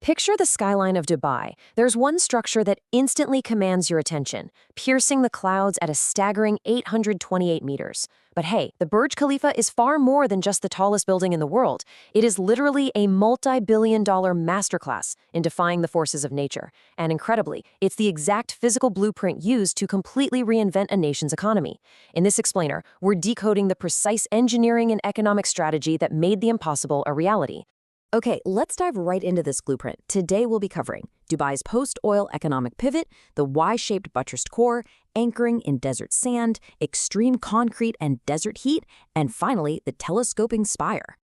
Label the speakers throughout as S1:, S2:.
S1: Picture the skyline of Dubai. There's one structure that instantly commands your attention, piercing the clouds at a staggering 828 meters. But hey, the Burj Khalifa is far more than just the tallest building in the world. It is literally a multi-billion-dollar masterclass in defying the forces of nature. And incredibly, it's the exact physical blueprint used to completely reinvent a nation's economy. In this explainer, we're decoding the precise engineering and economic strategy that made the impossible a reality. Okay, let's dive right into this blueprint. Today we'll be covering Dubai's post-oil economic pivot, the Y-shaped buttressed core, anchoring in desert sand, extreme concrete and desert heat, and finally, the telescoping spire.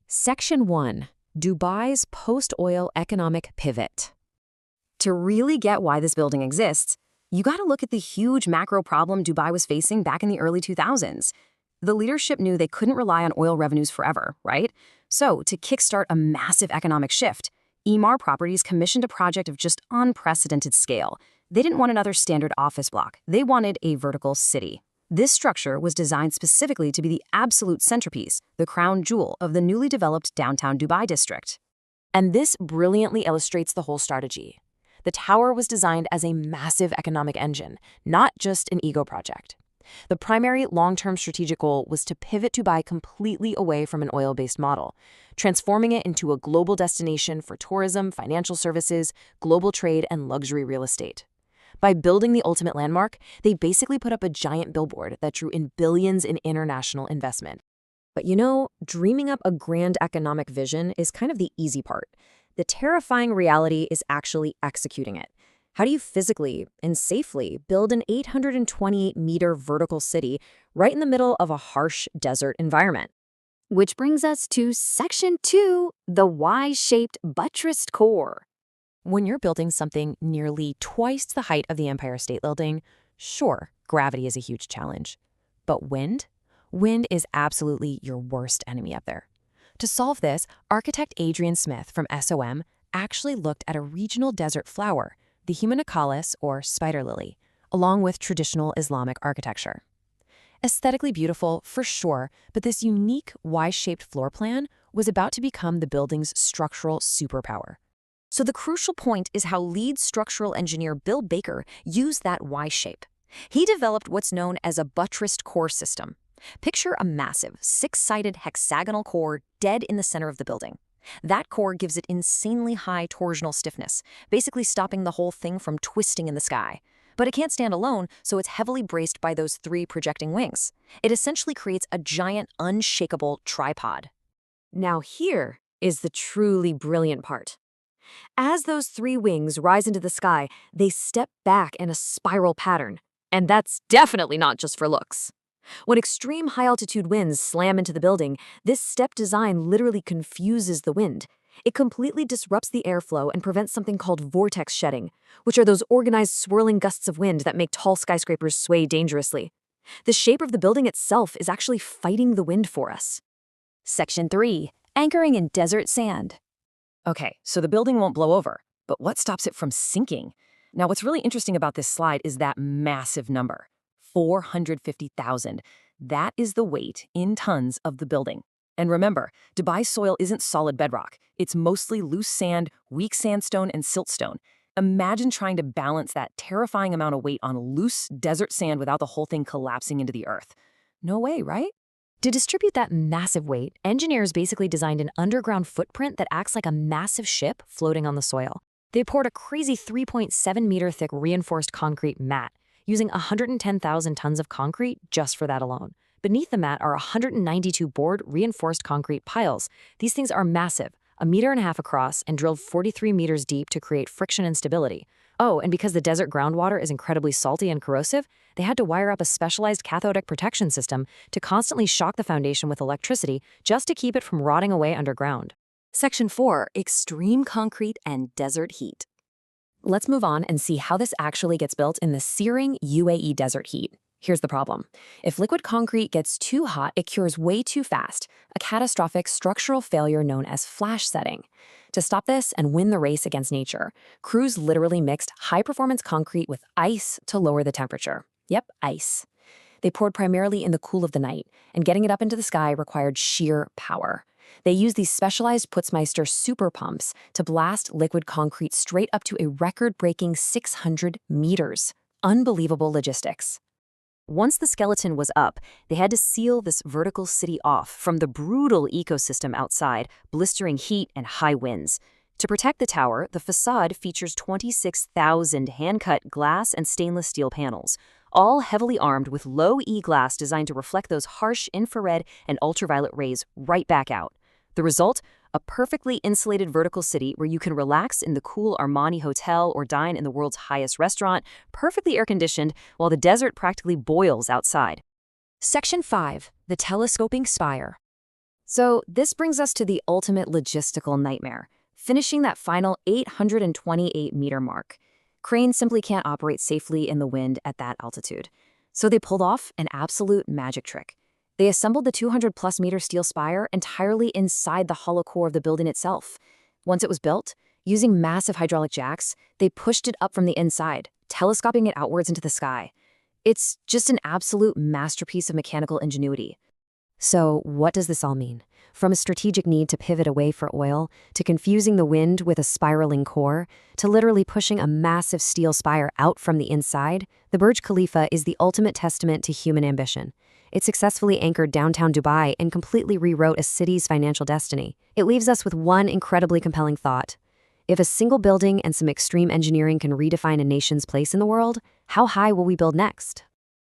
S1: Section 1. Dubai's post-oil economic pivot. To really get why this building exists, you gotta look at the huge macro problem Dubai was facing back in the early 2000s. The leadership knew they couldn't rely on oil revenues forever, right? So, to kickstart a massive economic shift, Emaar Properties commissioned a project of just unprecedented scale. They didn't want another standard office block. They wanted a vertical city. This structure was designed specifically to be the absolute centerpiece, the crown jewel of the newly developed downtown Dubai district. And this brilliantly illustrates the whole strategy. The tower was designed as a massive economic engine, not just an ego project. The primary long-term strategic goal was to pivot Dubai completely away from an oil-based model, transforming it into a global destination for tourism, financial services, global trade, and luxury real estate. By building the ultimate landmark, they basically put up a giant billboard that drew in billions in international investment. But you know, dreaming up a grand economic vision is kind of the easy part. The terrifying reality is actually executing it. How do you physically and safely build an 828-meter vertical city right in the middle of a harsh desert environment? Which brings us to Section 2, the Y-shaped buttressed core. When you're building something nearly twice the height of the Empire State Building, sure, gravity is a huge challenge. But wind? Wind is absolutely your worst enemy up there. To solve this, architect Adrian Smith from SOM actually looked at a regional desert flower, the Humanicalis, or spider lily, along with traditional Islamic architecture. Aesthetically beautiful, for sure, but this unique Y-shaped floor plan was about to become the building's structural superpower. So the crucial point is how lead structural engineer Bill Baker used that Y shape. He developed what's known as a buttressed core system. Picture a massive, six-sided hexagonal core dead in the center of the building. That core gives it insanely high torsional stiffness, basically stopping the whole thing from twisting in the sky. But it can't stand alone, so it's heavily braced by those three projecting wings. It essentially creates a giant, unshakable tripod. Now here is the truly brilliant part. As those three wings rise into the sky, they step back in a spiral pattern. And that's definitely not just for looks. When extreme high-altitude winds slam into the building, this step design literally confuses the wind. It completely disrupts the airflow and prevents something called vortex shedding, which are those organized swirling gusts of wind that make tall skyscrapers sway dangerously. The shape of the building itself is actually fighting the wind for us. Section 3. Anchoring in desert sand. Okay, so the building won't blow over, but what stops it from sinking? Now, what's really interesting about this slide is that massive number. 450,000. That is the weight in tons of the building. And remember, Dubai's soil isn't solid bedrock. It's mostly loose sand, weak sandstone, and siltstone. Imagine trying to balance that terrifying amount of weight on loose desert sand without the whole thing collapsing into the earth. No way, right? To distribute that massive weight, engineers basically designed an underground footprint that acts like a massive ship floating on the soil. They poured a crazy 3.7-meter thick reinforced concrete mat, using 110,000 tons of concrete just for that alone. Beneath the mat are 192 bored reinforced concrete piles. These things are massive, 1.5 meters across, and drilled 43 meters deep to create friction and stability. Oh, and because the desert groundwater is incredibly salty and corrosive, they had to wire up a specialized cathodic protection system to constantly shock the foundation with electricity just to keep it from rotting away underground. Section 4. Extreme concrete and desert heat. Let's move on and see how this actually gets built in the searing UAE desert heat. Here's the problem. If liquid concrete gets too hot, it cures way too fast, a catastrophic structural failure known as flash setting. To stop this and win the race against nature, crews literally mixed high-performance concrete with ice to lower the temperature. Yep, ice. They poured primarily in the cool of the night, and getting it up into the sky required sheer power. They use these specialized Putzmeister super pumps to blast liquid concrete straight up to a record-breaking 600 meters. Unbelievable logistics. Once the skeleton was up, they had to seal this vertical city off from the brutal ecosystem outside, blistering heat and high winds. To protect the tower, the facade features 26,000 hand-cut glass and stainless steel panels, all heavily armed with low-E glass designed to reflect those harsh infrared and ultraviolet rays right back out. The result? A perfectly insulated vertical city where you can relax in the cool Armani hotel or dine in the world's highest restaurant, perfectly air-conditioned, while the desert practically boils outside. Section 5. The Telescoping Spire. So this brings us to the ultimate logistical nightmare, finishing that final 828-meter mark. Cranes simply can't operate safely in the wind at that altitude. So they pulled off an absolute magic trick. They assembled the 200-plus meter steel spire entirely inside the hollow core of the building itself. Once it was built, using massive hydraulic jacks, they pushed it up from the inside, telescoping it outwards into the sky. It's just an absolute masterpiece of mechanical ingenuity. So what does this all mean? From a strategic need to pivot away for oil, to confusing the wind with a spiraling core, to literally pushing a massive steel spire out from the inside, the Burj Khalifa is the ultimate testament to human ambition. It successfully anchored downtown Dubai and completely rewrote a city's financial destiny. It leaves us with one incredibly compelling thought. If a single building and some extreme engineering can redefine a nation's place in the world, how high will we build next?